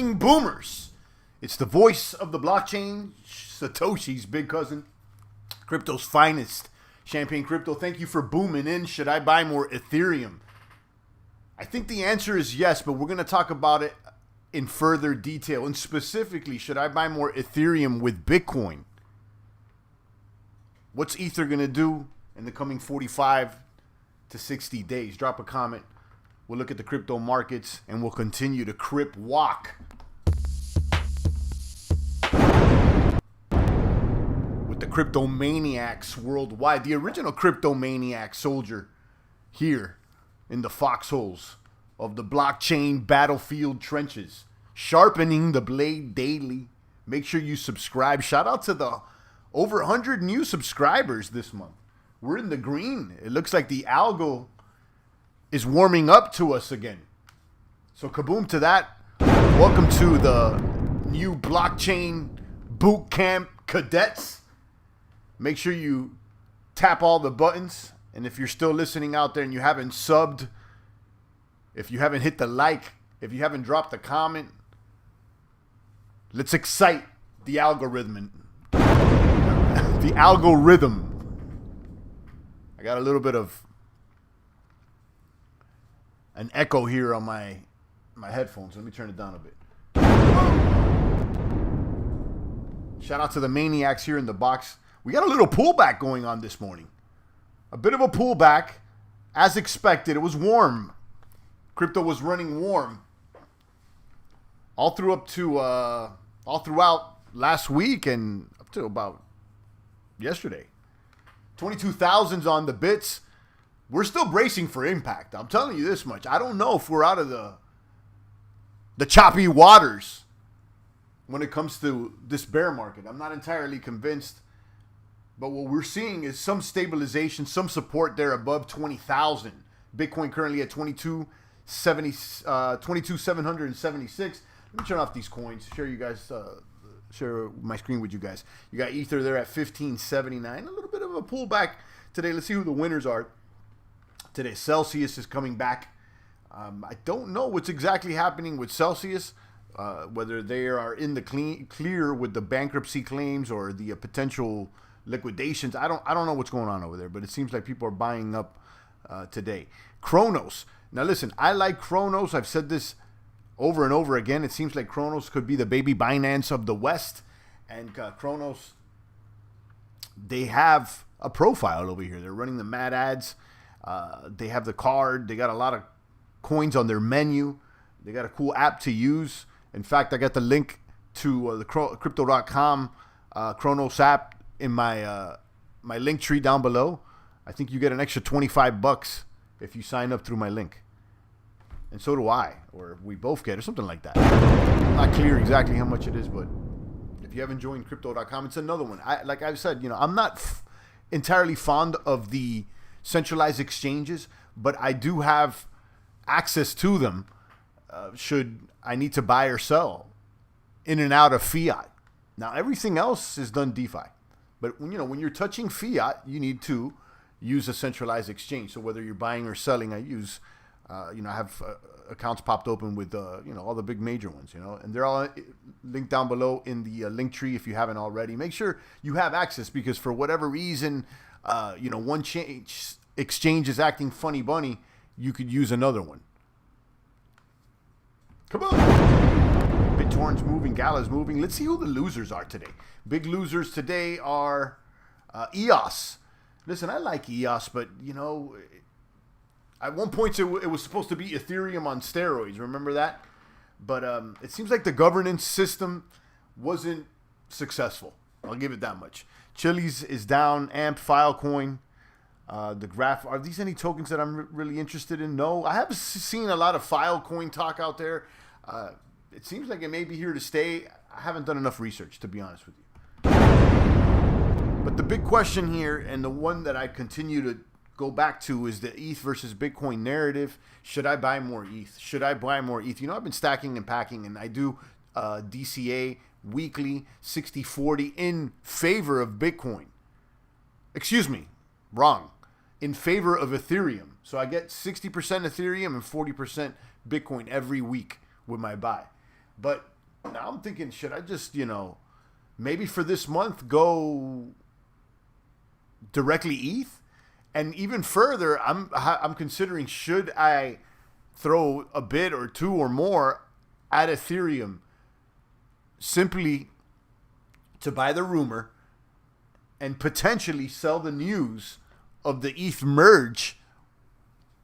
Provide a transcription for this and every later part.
Breaking boomers. It's the voice of the blockchain, Satoshi's big cousin, crypto's finest, Champagne Crypto. Thank you for booming in. Should I buy more Ethereum? I think the answer is yes, but we're going to talk about it in further detail. And specifically, should I buy more Ethereum with Bitcoin? What's Ether going to do in the coming 45 to 60 days? Drop a comment. We'll look at the crypto markets and we'll continue to crip walk with the crypto maniacs worldwide. The original crypto maniac soldier here in the foxholes of the blockchain battlefield trenches, sharpening the blade daily. Make sure you subscribe. Shout out to the over 100 new subscribers this month. We're in the green. It looks like the algo is warming up to us again. So kaboom to that. Welcome to the new blockchain boot camp cadets. Make sure you tap all the buttons. And if you're still listening out there and you haven't subbed, if you haven't hit the like, if you haven't dropped a comment, let's excite the algorithm. The algorithm. I got a little bit of an echo here on my headphones. Let me turn it down a bit. Shout out to the maniacs here in the box. We got a little pullback going on this morning. A bit of a pullback, as expected. It was warm. Crypto was running warm all throughout last week and up to about yesterday. 22,000's on the bits. We're still bracing for impact. I'm telling you this much. I don't know if we're out of the choppy waters when it comes to this bear market. I'm not entirely convinced. But what we're seeing is some stabilization, some support there above 20,000. Bitcoin currently at 22,776. Let me turn off these coins. Share my screen with you guys. You got Ether there at 1579. A little bit of a pullback today. Let's see who the winners are. Today, Celsius is coming back. I don't know what's exactly happening with Celsius, whether they are in the clear with the bankruptcy claims or the potential liquidations. I don't know what's going on over there, but it seems like people are buying up today. Kronos. Now listen, I like Kronos. I've said this over and over again. It seems like Kronos could be the baby Binance of the West. And Kronos, they have a profile over here. They're running the mad ads. They have the card. They got a lot of coins on their menu. They got a cool app to use. In fact, I got the link to the crypto.com Kronos app in my link tree down below. I think you get an extra $25 if you sign up through my link. And so do I, or we both get, or something like that. I'm not clear exactly how much it is, but if you haven't joined crypto.com, it's another one. Like I've said, I'm not entirely fond of the centralized exchanges, but I do have access to them should I need to buy or sell in and out of fiat. Now, everything else is done DeFi. But when you're touching fiat, you need to use a centralized exchange. So whether you're buying or selling, I use, I have accounts popped open with, all the big major ones, and they're all linked down below in the link tree if you haven't already. Make sure you have access because for whatever reason, one exchange is acting funny bunny, you could use another one. Come on. BitTorrent's moving, Gala's moving. Let's see who the losers are today. Big losers today are EOS. Listen, I like EOS, but, at one point it was supposed to be Ethereum on steroids. Remember that? But it seems like the governance system wasn't successful. I'll give it that much. Chili's is down. AMP, Filecoin. The graph. Are these any tokens that I'm really interested in? No. I have seen a lot of Filecoin talk out there. It seems like it may be here to stay. I haven't done enough research, to be honest with you. But the big question here, and the one that I continue to go back to, is the ETH versus Bitcoin narrative. Should I buy more ETH? Should I buy more ETH? I've been stacking and packing, and I do DCA weekly 60-40 in favor of Bitcoin. Excuse me, wrong. In favor of Ethereum. So I get 60% Ethereum and 40% Bitcoin every week with my buy. But Now I'm thinking, should I just, maybe for this month go directly ETH? And even further, I'm considering, should I throw a bit or two or more at Ethereum simply to buy the rumor and potentially sell the news of the ETH merge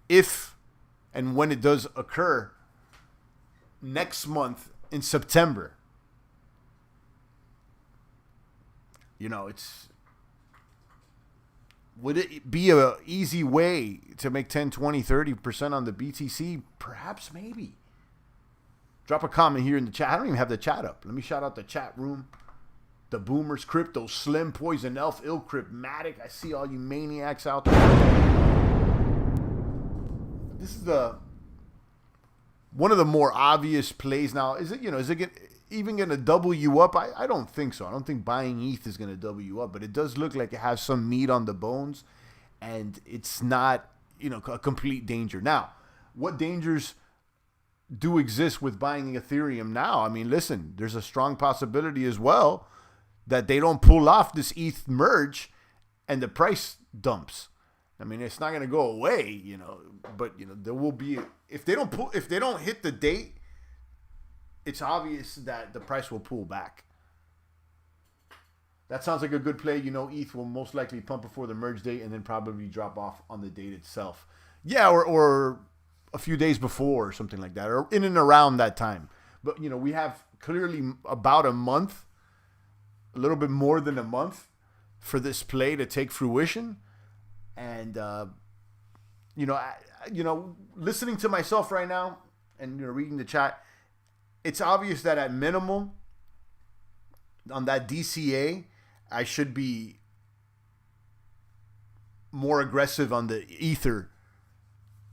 if and when it does occur next month in September. Would it be a easy way to make 10, 20, 30% on the BTC? Perhaps, maybe. Drop a comment here in the chat. I don't even have the chat up. Let me shout out the chat room. The Boomers, Crypto, Slim, Poison Elf, Ill Cryptmatic. I see all you maniacs out there. This is one of the more obvious plays now. Is it even going to double you up? I don't think so. I don't think buying ETH is going to double you up, but it does look like it has some meat on the bones, and it's not, a complete danger. Now, what dangers do exist with buying Ethereum now? I mean, listen, there's a strong possibility as well that they don't pull off this ETH merge and the price dumps. I mean, it's not going to go away, but there will be, if they don't hit the date, it's obvious that the price will pull back. That sounds like a good play. ETH will most likely pump before the merge date and then probably drop off on the date itself. Yeah, or a few days before or something like that, or in and around that time. But, we have clearly about a month, a little bit more than a month for this play to take fruition. And, listening to myself right now and reading the chat, it's obvious that at minimal on that DCA, I should be more aggressive on the Ether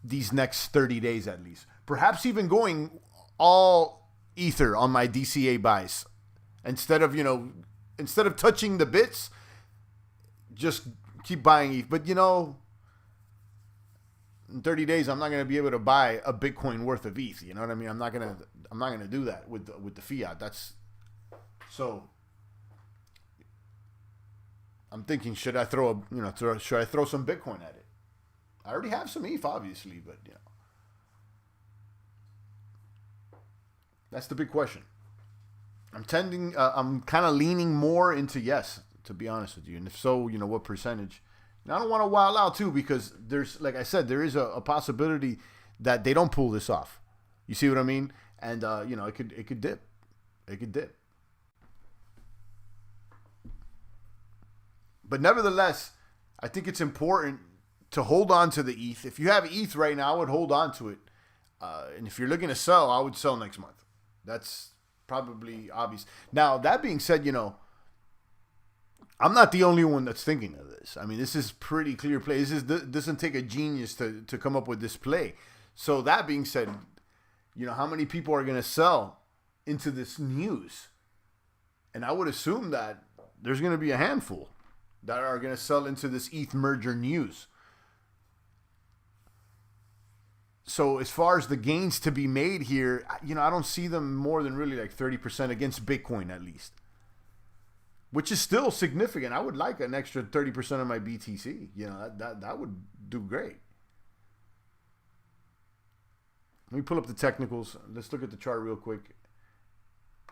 these next 30 days at least. Perhaps even going all Ether on my DCA buys instead of touching the bits, just keep buying ETH. But, in 30 days, I'm not going to be able to buy a Bitcoin worth of ETH. You know what I mean? I'm not going to do that with the fiat. So I'm thinking, should I throw some Bitcoin at it? I already have some ETH, obviously, but that's the big question. I'm kind of leaning more into yes, to be honest with you. And if so, what percentage? And I don't want to wild out too, because there's, like I said, there is a possibility that they don't pull this off. You see what I mean? And it could dip. It could dip. But nevertheless, I think it's important to hold on to the ETH. If you have ETH right now, I would hold on to it. And if you're looking to sell, I would sell next month. That's probably obvious. Now, that being said, I'm not the only one that's thinking of this. I mean, this is pretty clear play. This doesn't take a genius to come up with this play. So that being said, how many people are going to sell into this news? And I would assume that there's going to be a handful that are going to sell into this ETH merger news. So as far as the gains to be made here, I don't see them more than really like 30% against Bitcoin at least, which is still significant. I would like an extra 30% of my BTC. That would do great. Let me pull up the technicals. Let's look at the chart real quick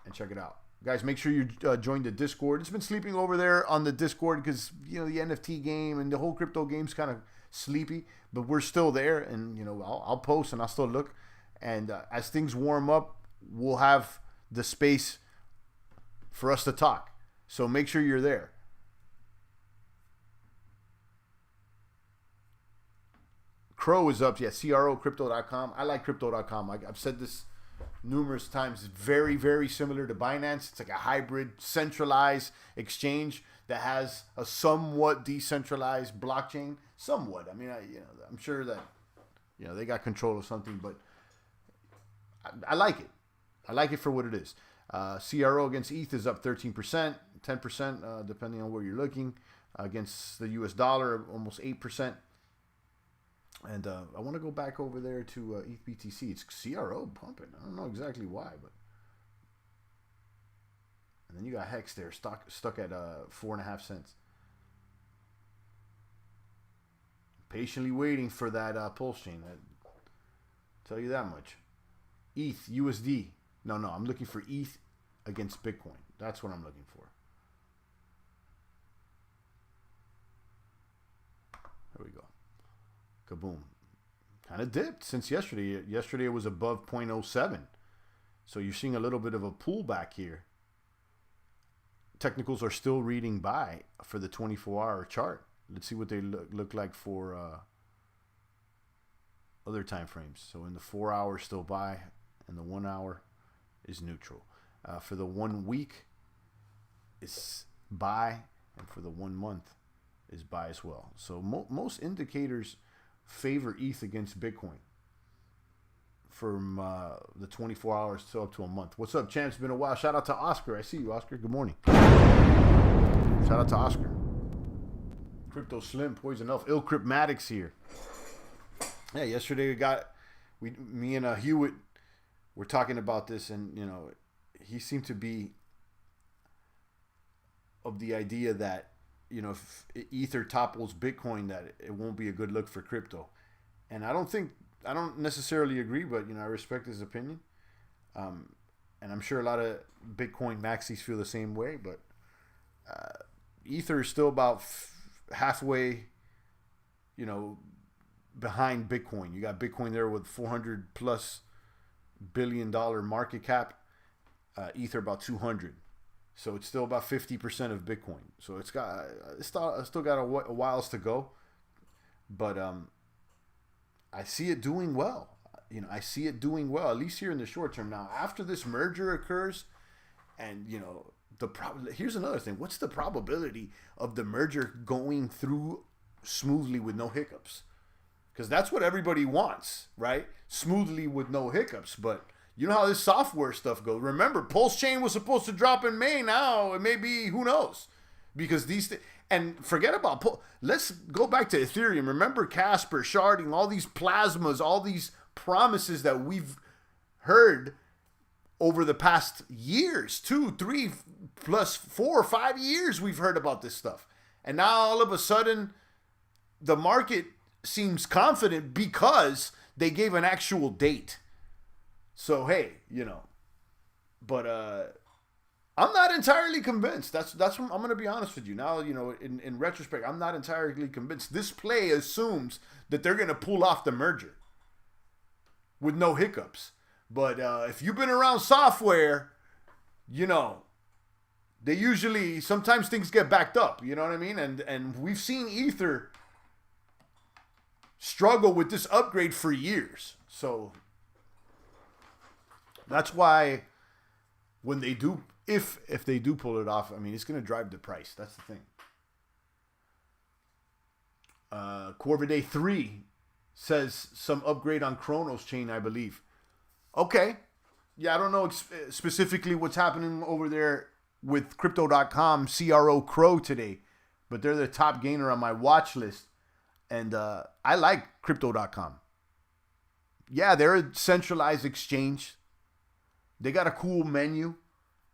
and check it out. Guys, make sure you join the Discord. It's been sleeping over there on the Discord because, the NFT game and the whole crypto game's kind of sleepy. But we're still there, and, I'll post and I'll still look. And as things warm up, we'll have the space for us to talk. So make sure you're there. Crow is up. Yeah, crocrypto.com. I like crypto.com. I've said this numerous times. It's very, very similar to Binance. It's like a hybrid centralized exchange that has a somewhat decentralized blockchain. Somewhat. I mean, I'm sure that they got control of something, but I like it. I like it for what it is. CRO against ETH is up 13%, 10% depending on where you're looking. Against the US dollar, almost 8%. And I want to go back over there to ETH BTC. It's CRO pumping. I don't know exactly why, but You got Hex there, stuck at 4.5 cents. Patiently waiting for that pulse chain. I tell you that much. ETH, USD. No, I'm looking for ETH against Bitcoin. That's what I'm looking for. There we go. Kaboom. Kind of dipped since yesterday. Yesterday it was above 0.07. So you're seeing a little bit of a pullback here. Technicals are still reading buy for the 24-hour chart. Let's see what they look like for other time frames. So in the 4 hour still buy, and the 1 hour is neutral. For the 1 week is buy, and for the 1 month is buy as well. So most indicators favor ETH against Bitcoin from the 24 hours to up to a month. What's up, champ? It's been a while. Shout out to Oscar. I see you, Oscar. Good morning. Shout out to Oscar. Crypto Slim, Poison Elf, Ill Cryptmatics here. Yeah, yesterday me and Hewitt were talking about this, and you know, he seemed to be of the idea that, you know, if Ether topples Bitcoin, that it won't be a good look for crypto. And I don't necessarily agree, but you know, I respect his opinion. And I'm sure a lot of Bitcoin maxis feel the same way, but Ether is still about halfway, you know, behind Bitcoin. You got Bitcoin there with $400+ billion market cap, Ether about 200. So it's still about 50% of Bitcoin. So it's still got a whiles to go, but I see it doing well. You know, I see it doing well, at least here in the short term. Now, after this merger occurs, and you know, here's another thing. What's the probability of the merger going through smoothly with no hiccups? Because that's what everybody wants, right? Smoothly with no hiccups. But you know how this software stuff goes. Remember, Pulse Chain was supposed to drop in May. Now it may be, who knows? Because and forget about, let's go back to Ethereum. Remember Casper, sharding, all these plasmas, all these promises that we've heard over the past years, 2, 3, plus 4 or 5 years, we've heard about this stuff. And now all of a sudden, the market seems confident because they gave an actual date. So, hey, you know, but I'm not entirely convinced. That's what I'm going to be honest with you. Now, you know, in retrospect, I'm not entirely convinced. This play assumes that they're going to pull off the merger with no hiccups. But if you've been around software, you know, sometimes things get backed up, you know what I mean? And we've seen Ether struggle with this upgrade for years. So that's why when they do, if they do pull it off, I mean, it's going to drive the price. That's the thing. Corvidae 3 says some upgrade on Chronos chain, I believe. Okay. Yeah, I don't know specifically what's happening over there with Crypto.com, CRO Crow today, but they're the top gainer on my watch list. And I like Crypto.com. Yeah, they're a centralized exchange. They got a cool menu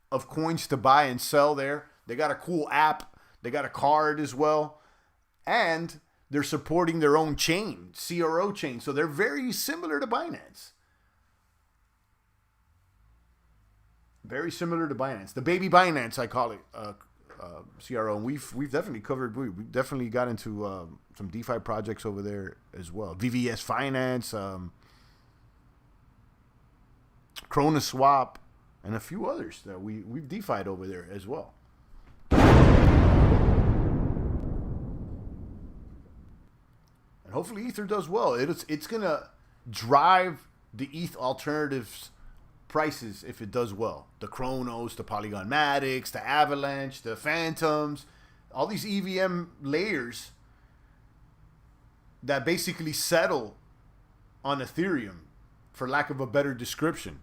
of coins to buy and sell there. They got a cool app. They got a card as well. And they're supporting their own chain, CRO chain. So they're very similar to Binance. Very similar to Binance. The baby Binance, I call it, CRO. And we've definitely covered, we definitely got into some DeFi projects over there as well. VVS Finance, Chronoswap, and a few others that we've DeFi'd over there as well. And hopefully Ether does well. It's going to drive the ETH alternatives prices if it does well. The Chronos, the Polygon Matics, the Avalanche, the Phantoms, all these EVM layers that basically settle on Ethereum, for lack of a better description,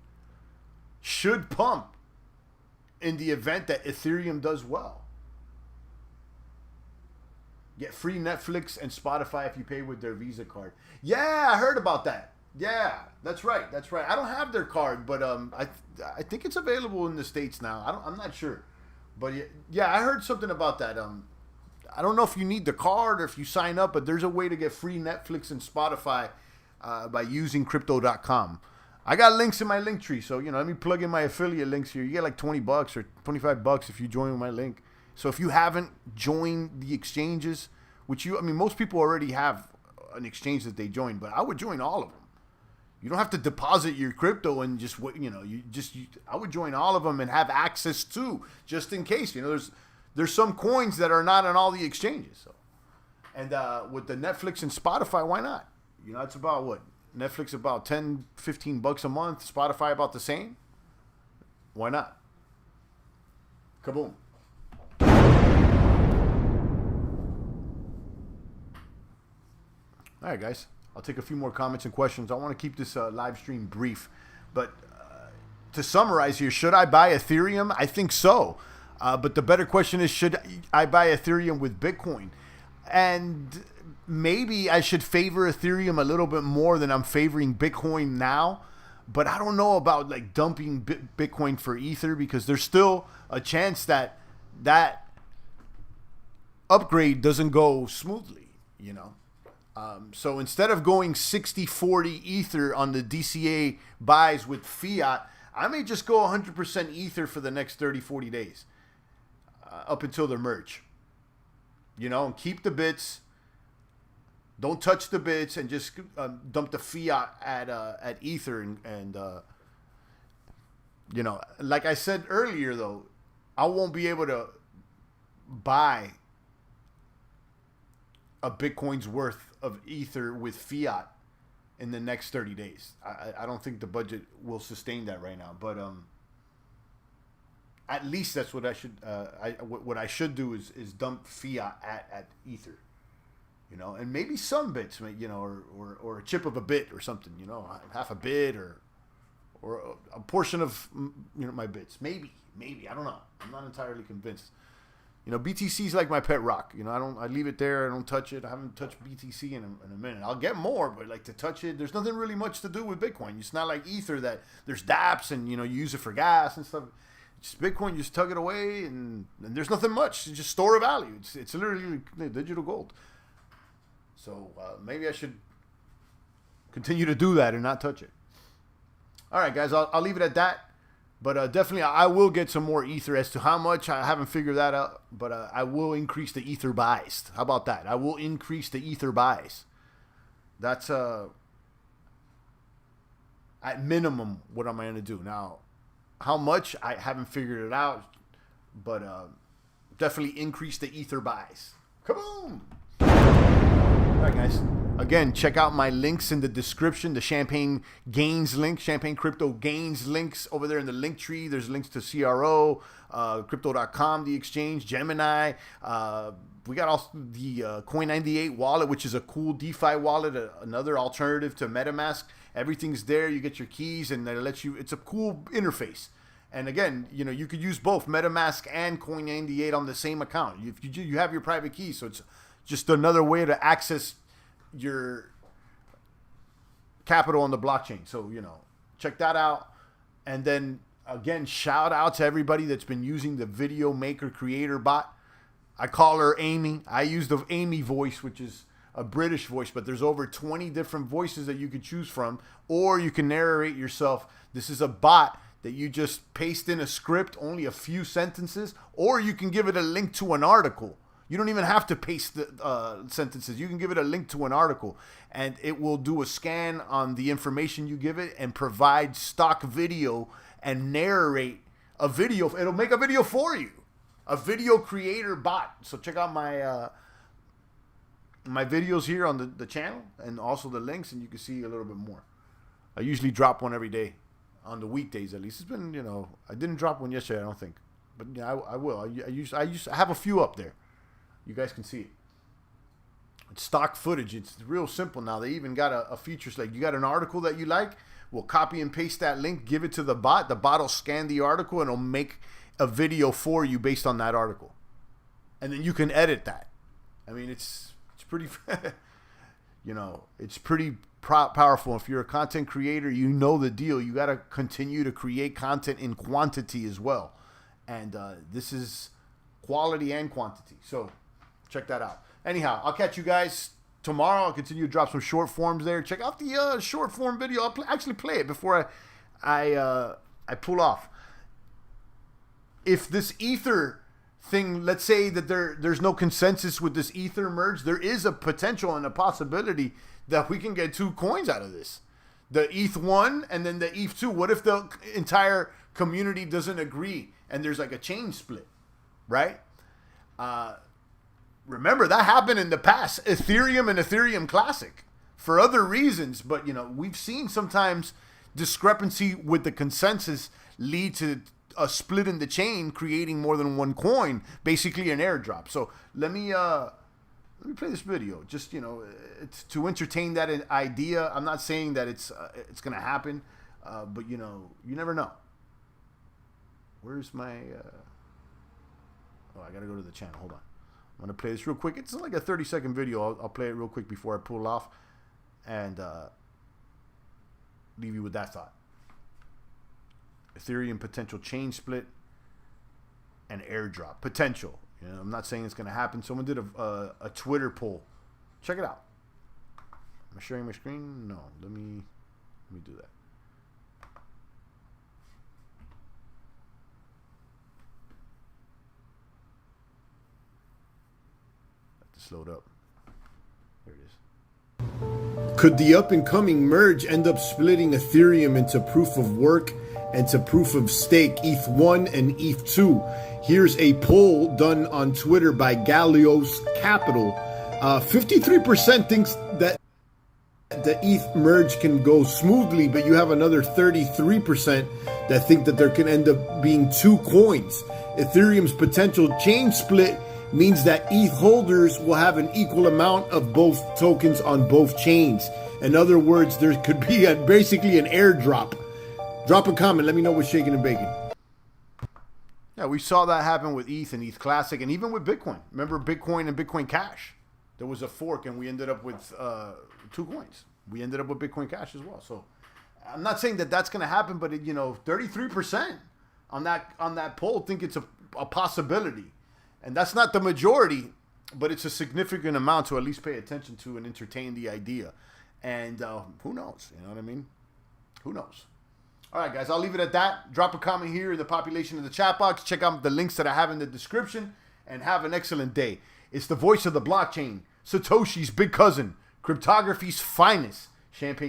should pump in the event that Ethereum does well. Get free Netflix and Spotify if you pay with their Visa card. Yeah, I heard about that. Yeah, that's right. I don't have their card, but I think it's available in the States now. I'm not sure, But yeah, I heard something about that. I don't know if you need the card or if you sign up, but there's a way to get free Netflix and Spotify by using crypto.com. I got links in my link tree, so let me plug in my affiliate links here. You get like $20 or $25 if you join with my link. So if you haven't joined the exchanges, most people already have an exchange that they join, but I would join all of them. You don't have to deposit your crypto and just I would join all of them and have access to, just in case. There's some coins that are not on all the exchanges. So, and with the Netflix and Spotify, why not? It's about what? Netflix about $10, $15 a month. Spotify about the same. Why not? Kaboom. All right, guys. I'll take a few more comments and questions. I want to keep this live stream brief. But to summarize here, should I buy Ethereum? I think so. But the better question is, should I buy Ethereum with Bitcoin? And maybe I should favor Ethereum a little bit more than I'm favoring Bitcoin now. But I don't know about like dumping Bitcoin for Ether, because there's still a chance that upgrade doesn't go smoothly, So instead of going 60-40 Ether on the DCA buys with fiat, I may just go 100% Ether for the next 30, 40 days up until the merge. And keep the bits. Don't touch the bits and just dump the fiat at Ether. And like I said earlier, though, I won't be able to buy a Bitcoin's worth of Ether with fiat in the next 30 days. I don't think the budget will sustain that right now, but at least that's what I should what I should do is dump fiat at Ether, and maybe some bits, or a chip of a bit or something, half a bit or a portion of my bits, maybe I don't know. I'm not entirely convinced. BTC is like my pet rock. I leave it there. I don't touch it. I haven't touched BTC in a minute. I'll get more, but like to touch it, there's nothing really much to do with Bitcoin. It's not like Ether that there's dApps and you use it for gas and stuff. Just Bitcoin, you just tug it away and there's nothing much. It's just store of value. It's literally digital gold. So maybe I should continue to do that and not touch it. All right, guys, I'll leave it at that. But definitely, I will get some more Ether. As to how much, I haven't figured that out. But I will increase the Ether buys. How about that? I will increase the Ether buys. That's at minimum what I'm going to do. Now, how much, I haven't figured it out. But definitely increase the Ether buys. Kaboom! All right, guys. Again, check out my links in the description. The Champagne Gains link, Champagne Crypto Gains links over there in the link tree. There's links to CRO, Crypto.com, the exchange, Gemini. We got also the Coin98 wallet, which is a cool DeFi wallet, another alternative to MetaMask. Everything's there. You get your keys, and it lets you. It's a cool interface. And again, you could use both MetaMask and Coin98 on the same account. If you have your private keys, so it's just another way to access your capital on the blockchain. So, check that out. And then again, shout out to everybody that's been using the video maker creator bot. I call her Amy. I use the Amy voice, which is a British voice, but there's over 20 different voices that you could choose from, or you can narrate yourself. This is a bot that you just paste in a script, only a few sentences, or you can give it a link to an article. You don't even have to paste the sentences. You can give it a link to an article, and it will do a scan on the information you give it and provide stock video and narrate a video. It'll make a video for you. A video creator bot. So check out my my videos here on the channel, and also the links, and you can see a little bit more. I usually drop one every day on the weekdays, at least. It's been, I didn't drop one yesterday, I don't think. But I will. I have a few up there. You guys can see it. It's stock footage. It's real simple now. They even got a feature like you got an article that you like. We'll copy and paste that link, give it to the bot. The bot will scan the article and it'll make a video for you based on that article. And then you can edit that. I mean, it's pretty, it's pretty powerful. If you're a content creator, you know the deal. You got to continue to create content in quantity as well. And this is quality and quantity. So check that out. Anyhow, I'll catch you guys tomorrow. I'll continue to drop some short forms there. Check out the short form video. I'll actually play it before I pull off. If this Ether thing, let's say that there's no consensus with this Ether merge, there is a potential and a possibility that we can get 2 coins out of this. The ETH1 and then the ETH2. What if the entire community doesn't agree and there's like a chain split, right? Remember, that happened in the past. Ethereum and Ethereum Classic. For other reasons, but, you know, we've seen sometimes discrepancy with the consensus lead to a split in the chain, creating more than 1 coin, basically an airdrop. So let me play this video. Just, you know, it's to entertain that idea. I'm not saying that it's going to happen, but, you know, you never know. Where's my... Oh, I got to go to the channel. Hold on. I'm going to play this real quick. It's like a 30-second video. I'll play it real quick before I pull off and leave you with that thought. Ethereum potential chain split and airdrop. Potential. You know, I'm not saying it's going to happen. Someone did a Twitter poll. Check it out. Am I sharing my screen? No. Let me do that. Load up. Here it is. Could the up-and-coming merge end up splitting Ethereum into proof of work and to proof of stake, ETH1 and ETH2? Here's a poll done on Twitter by Galios Capital. 53% thinks that the ETH merge can go smoothly, but you have another 33% that think that there can end up being 2 coins. Ethereum's potential chain split means that ETH holders will have an equal amount of both tokens on both chains. In other words, there could be basically an airdrop. Drop a comment. Let me know what's shaking and baking. Yeah, we saw that happen with ETH and ETH Classic, and even with Bitcoin. Remember Bitcoin and Bitcoin Cash? There was a fork, and we ended up with 2 coins. We ended up with Bitcoin Cash as well. So I'm not saying that that's going to happen, but it, you know, 33% on that poll think it's a possibility. And that's not the majority, but it's a significant amount to at least pay attention to and entertain the idea. And who knows? You know what I mean? Who knows? All right, guys, I'll leave it at that. Drop a comment here in the population of the chat box. Check out the links that I have in the description. And have an excellent day. It's the voice of the blockchain, Satoshi's big cousin, cryptography's finest, Champagne.